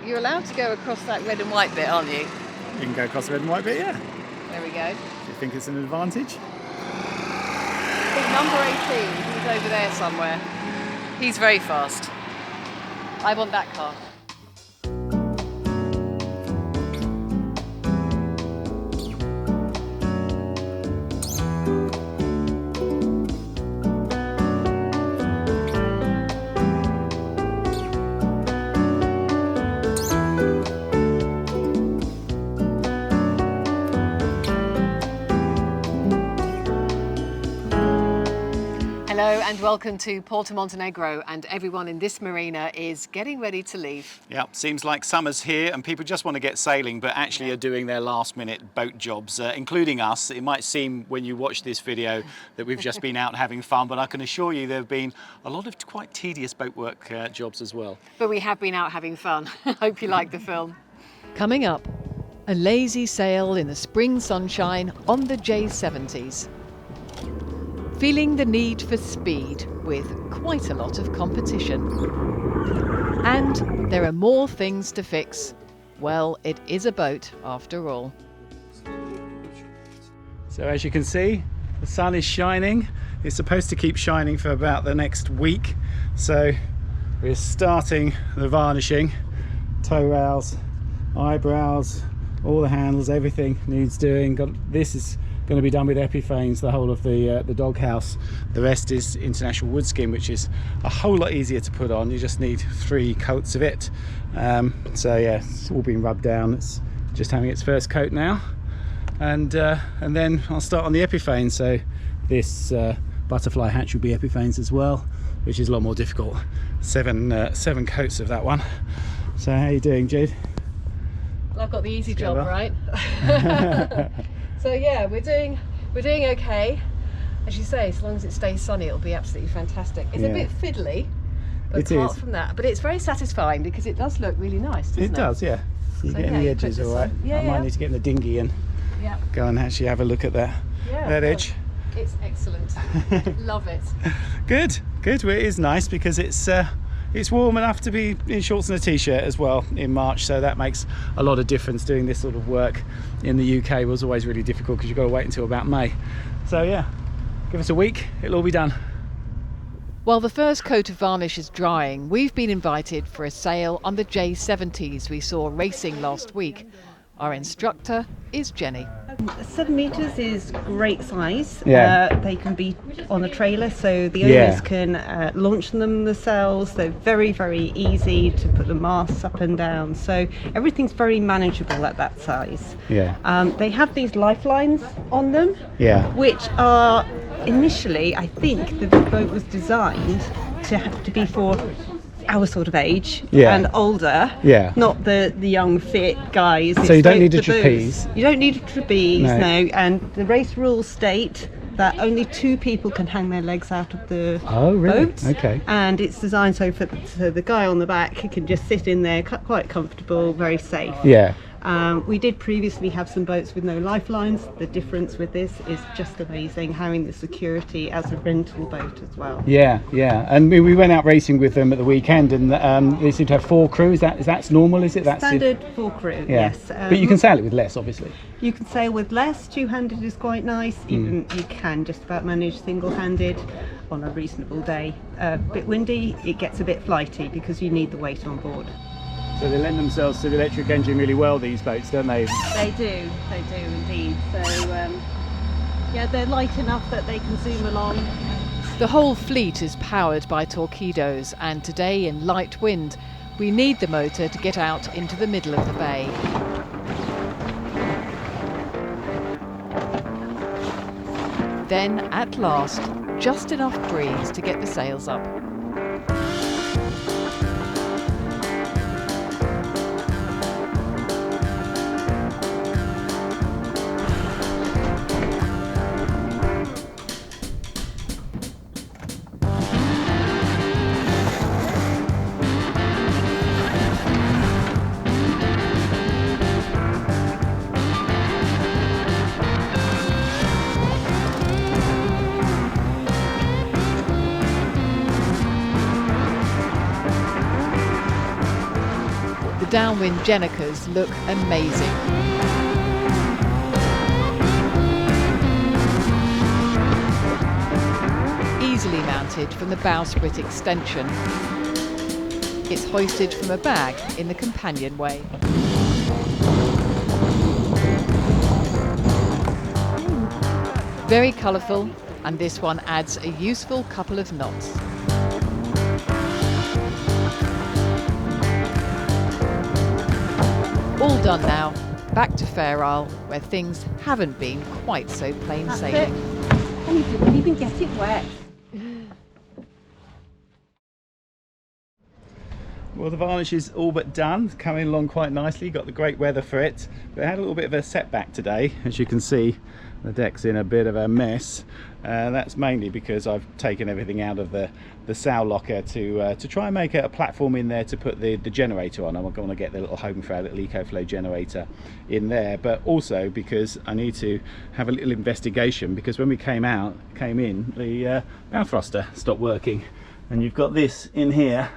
You're allowed to go across that red and white bit, aren't you? You can go across the red and white bit, yeah. There we go. Do you think it's an advantage? I think number 18, he's over there somewhere. He's very fast. I want that car. Hello and welcome to Porto Montenegro, and everyone in this marina is getting ready to leave. Yeah, seems like summer's here and people just want to get sailing but actually are doing their last minute boat jobs, including us. It might seem when you watch this video that we've just been out having fun, but I can assure you there have been a lot of quite tedious boat work jobs as well. But we have been out having fun. Hope you like the film. Coming up, a lazy sail in the spring sunshine on the J70s. Feeling the need for speed with quite a lot of competition. And there are more things to fix. Well, it is a boat after all. So as you can see, the sun is shining. It's supposed to keep shining for about the next week. So we're starting the varnishing. Toe rails, eyebrows, all the handles, everything needs doing. This is going to be done with Epiphanes, the whole of the doghouse. The rest is international wood skin, which is a whole lot easier to put on. You just need 3 coats of it. So yeah, it's all been rubbed down. It's just having its first coat now, and then I'll start on the Epiphanes. So this butterfly hatch will be Epiphanes as well, which is a lot more difficult. 7 coats of that one. So how are you doing, Jude? Well, I've got the easy job, right? So yeah, we're doing okay. As you say, as long as it stays sunny, it'll be absolutely fantastic. It's a bit fiddly, but apart from that, but it's very satisfying because it does look really nice, doesn't it? It does, yeah. You get in the edges all right. Yeah, I might need to get in the dinghy and go and actually have a look at that edge. It's excellent. Love it. Good. Well, it is nice because it's warm enough to be in shorts and a t-shirt as well in March, so that makes a lot of difference. Doing this sort of work in the UK was always really difficult because you've got to wait until about May. So yeah, give us a week, it'll all be done. While the first coat of varnish is drying, we've been invited for a sail on the J70s we saw racing last week. Our instructor is Jenny. 7 meters is great size. Yeah. They can be on a trailer, so the owners can launch them themselves. They're very, very easy to put the masts up and down. So everything's very manageable at that size. Yeah. They have these lifelines on them, which are initially, I think, the boat was designed to be for our sort of age and older, not the young fit guys. So you don't need a trapeze? You don't need a trapeze, no. And the race rules state that only 2 people can hang their legs out of the boat. Okay. And it's designed so the guy on the back can just sit in there quite comfortable, very safe. Yeah. We did previously have some boats with no lifelines. The difference with this is just amazing, having the security as a rental boat as well. Yeah. And we went out racing with them at the weekend, and they seem to have 4 crew. Is that's normal? Is it? That's standard 4 crew. Yes. But you can sail it with less, obviously. You can sail with less. 2-handed is quite nice. Even you can just about manage single-handed on a reasonable day. A bit windy, it gets a bit flighty because you need the weight on board. So they lend themselves to the electric engine really well, these boats, don't they? They do indeed. So yeah, they're light enough that they can zoom along. The whole fleet is powered by torpedoes, and today in light wind we need the motor to get out into the middle of the bay. Then at last, just enough breeze to get the sails up. downwind Jenicas look amazing. Easily mounted from the bowsprit extension. It's hoisted from a bag in the companionway. Very colourful, and this one adds a useful couple of knots. All done now, back to Fair Isle, where things haven't been quite so plain sailing. And you didn't even get it wet. Well, the varnish is all but done, coming along quite nicely, got the great weather for it, but it had a little bit of a setback today. As you can see, the deck's in a bit of a mess. That's mainly because I've taken everything out of the sow locker to try and make a platform in there to put the generator on. I'm going to get the little home for our little EcoFlow generator in there, but also because I need to have a little investigation, because when we came in, the bow thruster stopped working, and you've got this in here.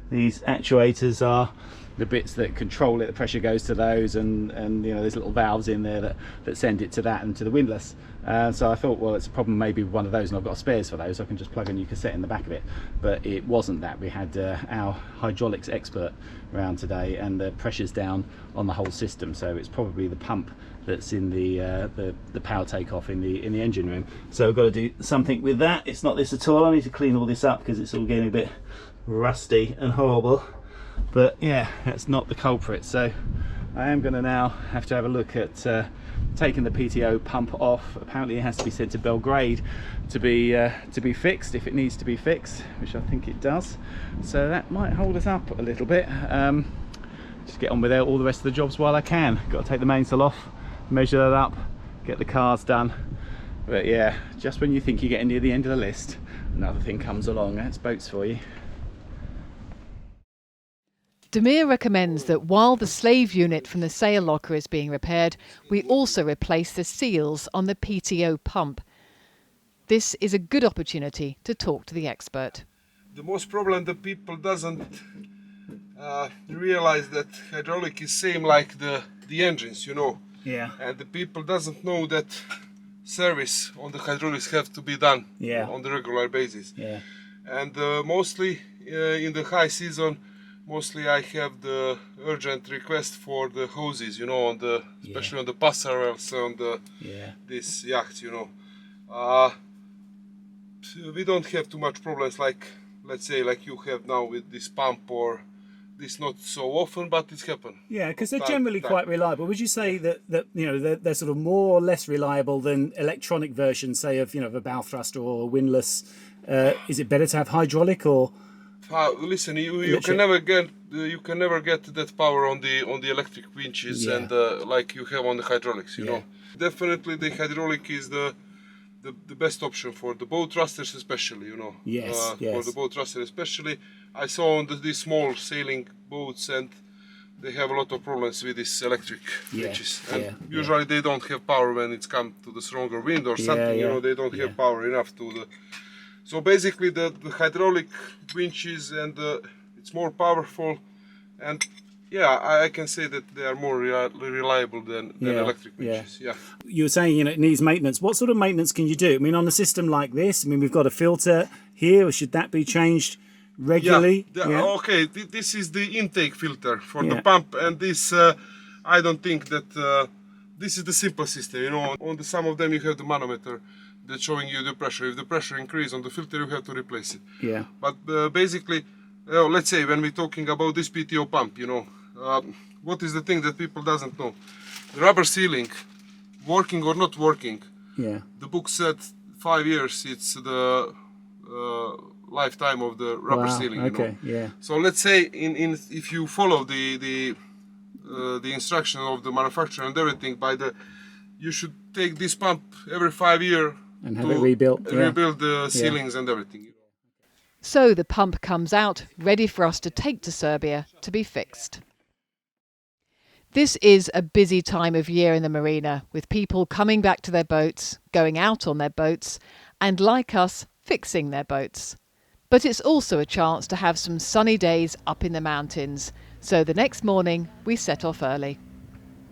These actuators are the bits that control it, the pressure goes to those, and you know, there's little valves in there that send it to that and to the windlass. So I thought, well, it's a problem maybe with one of those, and I've got spares for those, so I can just plug a new cassette in the back of it. But it wasn't that. We had our hydraulics expert around today, and the pressure's down on the whole system, so it's probably the pump that's in the power takeoff in the engine room. So I've got to do something with that. It's not this at all. I need to clean all this up because it's all getting a bit rusty and horrible, but yeah, that's not the culprit. So I am going to now have to have a look at taking the PTO pump off. Apparently it has to be sent to Belgrade to be fixed if it needs to be fixed, which I think it does. So that might hold us up a little bit. Just get on with all the rest of the jobs while I can. Got to take the mainsail off, measure that up, get the cars done. But yeah, just when you think you're getting near the end of the list, another thing comes along. That's boats for you. Demir recommends that while the slave unit from the sail locker is being repaired, we also replace the seals on the PTO pump. This is a good opportunity to talk to the expert. The most problem the people doesn't realize that hydraulic is same like the engines, you know. Yeah. And the people doesn't know that service on the hydraulics have to be done on the regular basis. Yeah. And mostly in the high season, mostly I have the urgent request for the hoses, you know, on the especially on the passerelles, on the this yachts, you know. We don't have too much problems like, let's say, like you have now with this pump, or this not so often, but it's happened. Yeah, because they're generally quite reliable. Would you say that you know they're sort of more or less reliable than electronic versions, say of of a bow thruster or a windlass? Is it better to have hydraulic or? Listen, you can never get that power on the electric winches and like you have on the hydraulics. You know, definitely the hydraulic is the best option for the boat thrusters, especially. You know, for the boat thruster especially. I saw on these small sailing boats, and they have a lot of problems with this electric winches. And usually they don't have power when it's come to the stronger wind or something. You know, they don't have power enough to the. So basically the hydraulic winches, and it's more powerful, and I can say that they are more reliable than electric winches. Yeah. You were saying it needs maintenance. What sort of maintenance can you do? I mean, on a system like this, I mean, we've got a filter here. Should that be changed regularly? Okay, this is the intake filter for the pump, and this I don't think that this is the simple system. You know, on some of them you have the manometer that's showing you the pressure. If the pressure increases on the filter, you have to replace it. Yeah. But basically, let's say when we're talking about this PTO pump, you know, what is the thing that people doesn't know? The rubber sealing, working or not working. Yeah. The book said 5 years. It's the lifetime of the rubber sealing. Okay. You know? Yeah. So let's say if you follow the instruction of the manufacturer and everything, you should take this pump every 5 years. And have it rebuilt. Rebuild the ceilings and everything. So the pump comes out, ready for us to take to Serbia to be fixed. This is a busy time of year in the marina, with people coming back to their boats, going out on their boats, and like us, fixing their boats. But it's also a chance to have some sunny days up in the mountains, So the next morning we set off early.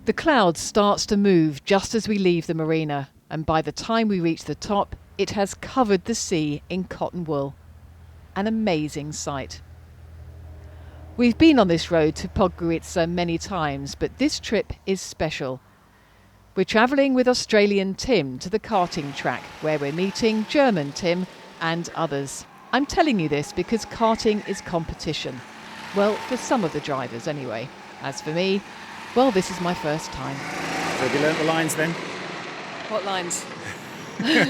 The cloud starts to move just as we leave the marina, and by the time we reach the top, it has covered the sea in cotton wool. An amazing sight. We've been on this road to Podgorica many times, but this trip is special. We're travelling with Australian Tim to the karting track, where we're meeting German Tim and others. I'm telling you this because karting is competition. Well, for some of the drivers anyway. As for me, well, this is my first time. So have you learnt the lines then? What lines? You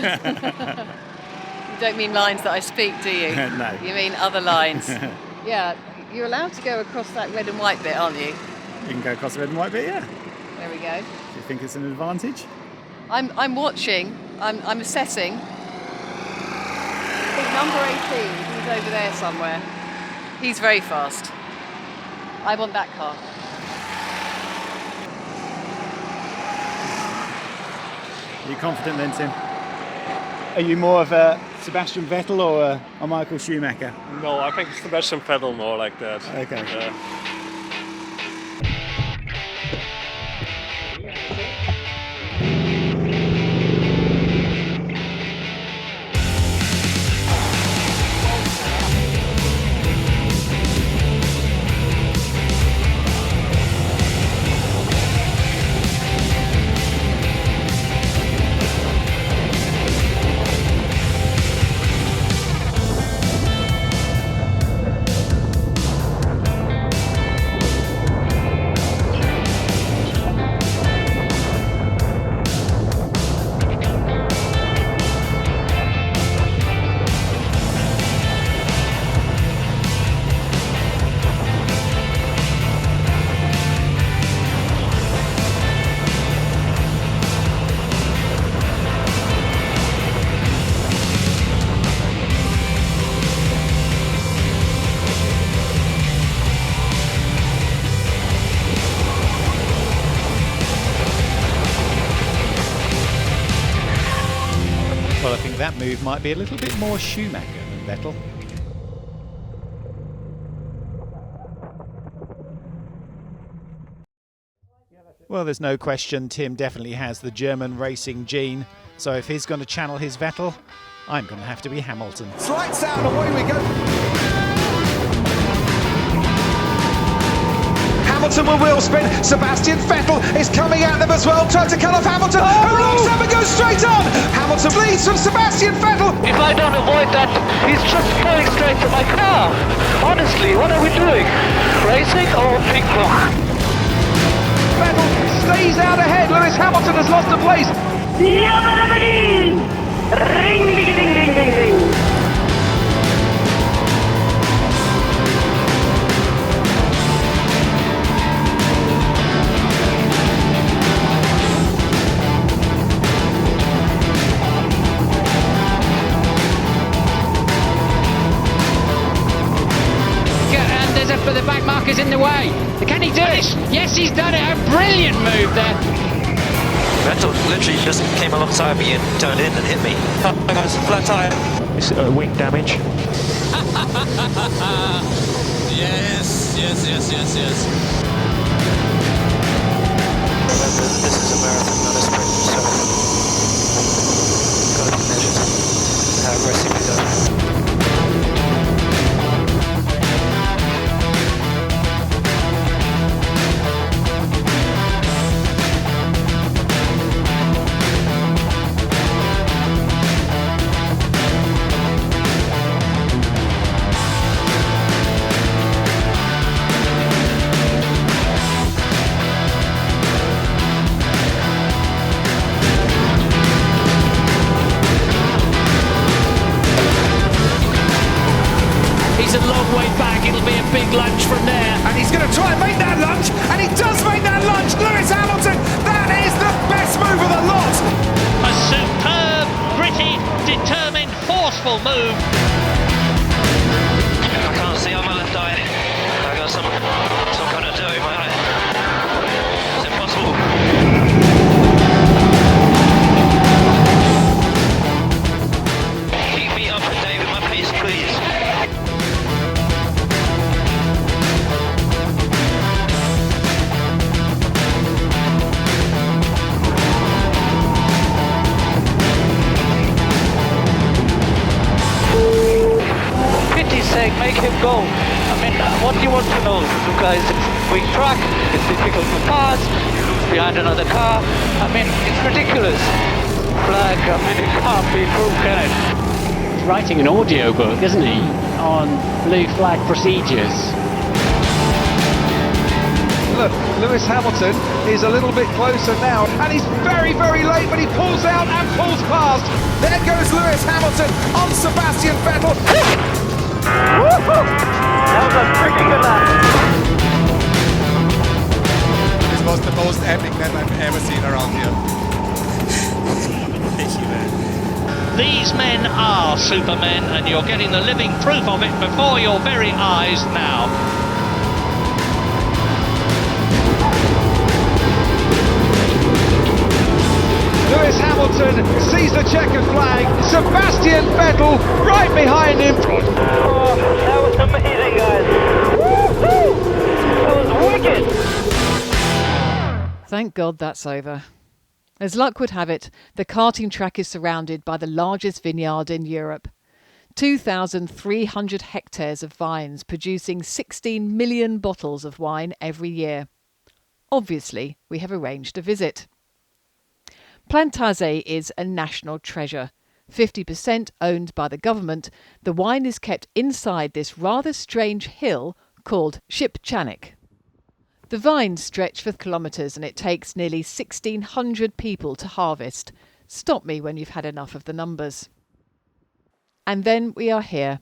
don't mean lines that I speak, do you? No. You mean other lines. Yeah, you're allowed to go across that red and white bit, aren't you? You can go across the red and white bit, yeah. There we go. Do you think it's an advantage? I'm watching. I'm assessing. I think number 18, he's over there somewhere. He's very fast. I want that car. Are you confident then, Tim? Are you more of a Sebastian Vettel or a Michael Schumacher? No, I think Sebastian Vettel more like that. Okay. Well, I think that move might be a little bit more Schumacher than Vettel. Well, there's no question Tim definitely has the German racing gene, so if he's going to channel his Vettel, I'm going to have to be Hamilton. Lights out, away we go. Hamilton will wheel spin. Sebastian Vettel is coming at them as well, trying to cut off Hamilton, who locks up and goes straight on. Hamilton leads from Sebastian Vettel. If I don't avoid that, he's just going straight to my car. Honestly, what are we doing? Racing or ping pong? Vettel stays out ahead. Lewis Hamilton has lost a place. Ring, ding, ding, ding, ding, ding. But the back marker's in the way. Can he do it? Yes, he's done it. A brilliant move there. Vettel literally just came alongside me and turned in and hit me. Oh, guys, flat tire. It's wing damage. Yes. Remember, this is a marathon, not a sprint, so gotta be measured. How aggressive we go. A long way back, it'll be a big lunge from there. And he's going to try and make that lunge, and he does make that lunge. Lewis Hamilton, that is the best move of the lot. A superb, gritty, determined, forceful move. I can't see on my left eye. I got some kind of dirt in my eye. It's impossible. Keep me up to date with my pace, please. know, Suzuka is a weak track, it's difficult to pass, you lose behind another car. I mean, it's ridiculous. Flag, I mean, it can't be true, can it? He's writing an audio book, isn't he, on blue flag procedures. Look, Lewis Hamilton is a little bit closer now, and he's very, very late, but he pulls out and pulls past. There goes Lewis Hamilton on Sebastian Vettel. That was a pretty good lap. This was the most epic lap I've ever seen around here. These men are supermen, and you're getting the living proof of it before your very eyes now. Lewis Hamilton sees the checkered flag. Sebastian Vettel right behind him. Oh, that was amazing, guys. Woo-hoo! That was wicked. Thank God that's over. As luck would have it, the karting track is surrounded by the largest vineyard in Europe. 2,300 hectares of vines producing 16 million bottles of wine every year. Obviously, we have arranged a visit. Plantaze is a national treasure. 50% owned by the government, the wine is kept inside this rather strange hill called Shipchanik. The vines stretch for kilometres and it takes nearly 1,600 people to harvest. Stop me when you've had enough of the numbers. And then we are here.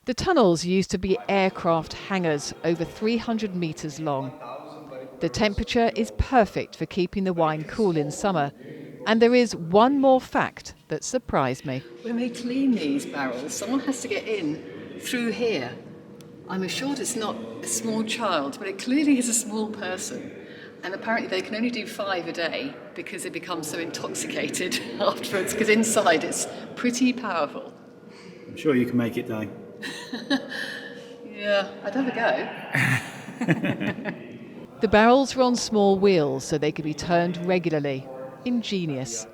The tunnels used to be aircraft hangars over 300 metres long. The temperature is perfect for keeping the wine cool in summer. And there is one more fact that surprised me. When they clean these barrels, someone has to get in through here. I'm assured it's not a small child, but it clearly is a small person. And apparently they can only do 5 a day because they become so intoxicated afterwards, because inside it's pretty powerful. I'm sure you can make it, Dave. Yeah, I'd have a go. The barrels were on small wheels so they could be turned regularly. Ingenious.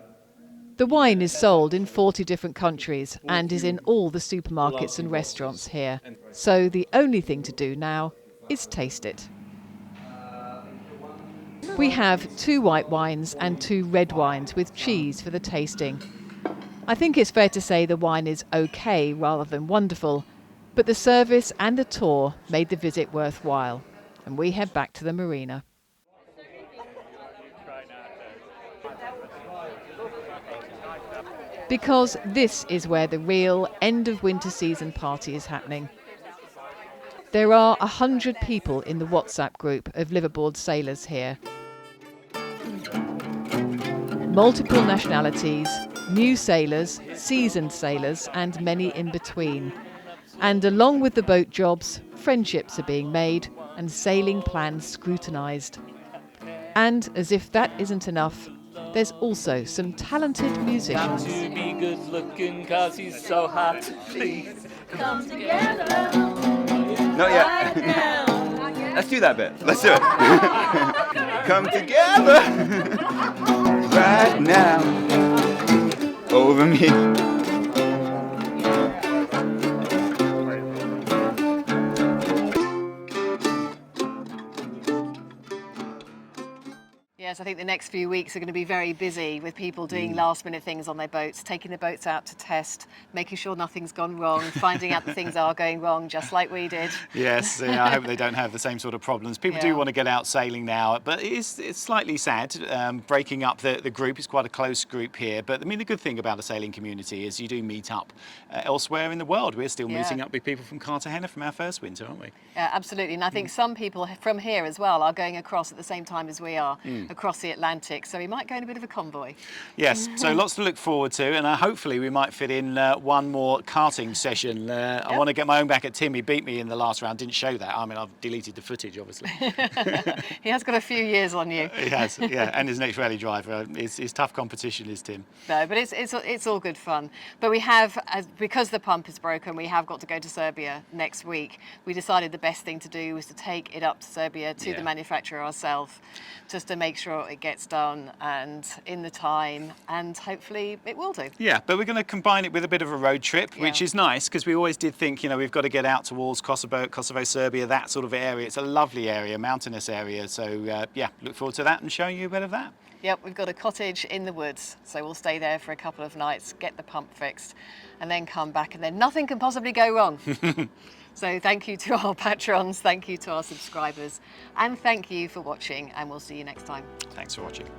The wine is sold in 40 different countries and is in all the supermarkets and restaurants here. So the only thing to do now is taste it. We have 2 white wines and 2 red wines with cheese for the tasting. I think it's fair to say the wine is okay rather than wonderful, but the service and the tour made the visit worthwhile. And we head back to the marina. Because this is where the real end of winter season party is happening. There are 100 people in the WhatsApp group of liveaboard sailors here. Multiple nationalities, new sailors, seasoned sailors, and many in between. And along with the boat jobs, friendships are being made and sailing plans scrutinised. And as if that isn't enough, there's also some talented musicians. Got to be good looking cause he's so hot. Please come together. Not yet. Let's do that bit. Let's do it. Come together right now over me. Yes, I think the next few weeks are going to be very busy with people doing last-minute things on their boats, taking the boats out to test, making sure nothing's gone wrong, finding out that things are going wrong, just like we did. Yes, I hope they don't have the same sort of problems. People do want to get out sailing now, but it's slightly sad breaking up the group. It's quite a close group here, but I mean the good thing about the sailing community is you do meet up elsewhere in the world. We're still meeting up with people from Cartagena from our first winter, aren't we? Yeah, absolutely. And I think some people from here as well are going across at the same time as we are, across the Atlantic, so we might go in a bit of a convoy. Yes, so lots to look forward to, and hopefully we might fit in one more karting session. I want to get my own back at Tim. He beat me in the last round, didn't show that. I mean, I've deleted the footage, obviously. He has got a few years on you. He has, yeah, and his next rally driver. It's tough competition, is Tim. No, but it's all good fun. But we have, because the pump is broken, we have got to go to Serbia next week. We decided the best thing to do was to take it up to Serbia to the manufacturer ourselves, just to make sure sure it gets done and in the time, and hopefully it will do. Yeah, but we're going to combine it with a bit of a road trip, which is nice, because we always did think, you know, we've got to get out towards Kosovo, Serbia, that sort of area. It's a lovely area, mountainous area. So yeah, look forward to that and showing you a bit of that. Yep, we've got a cottage in the woods, so we'll stay there for a couple of nights, get the pump fixed, and then come back, and then nothing can possibly go wrong. So thank you to our patrons, thank you to our subscribers, and thank you for watching, and we'll see you next time. Thanks for watching.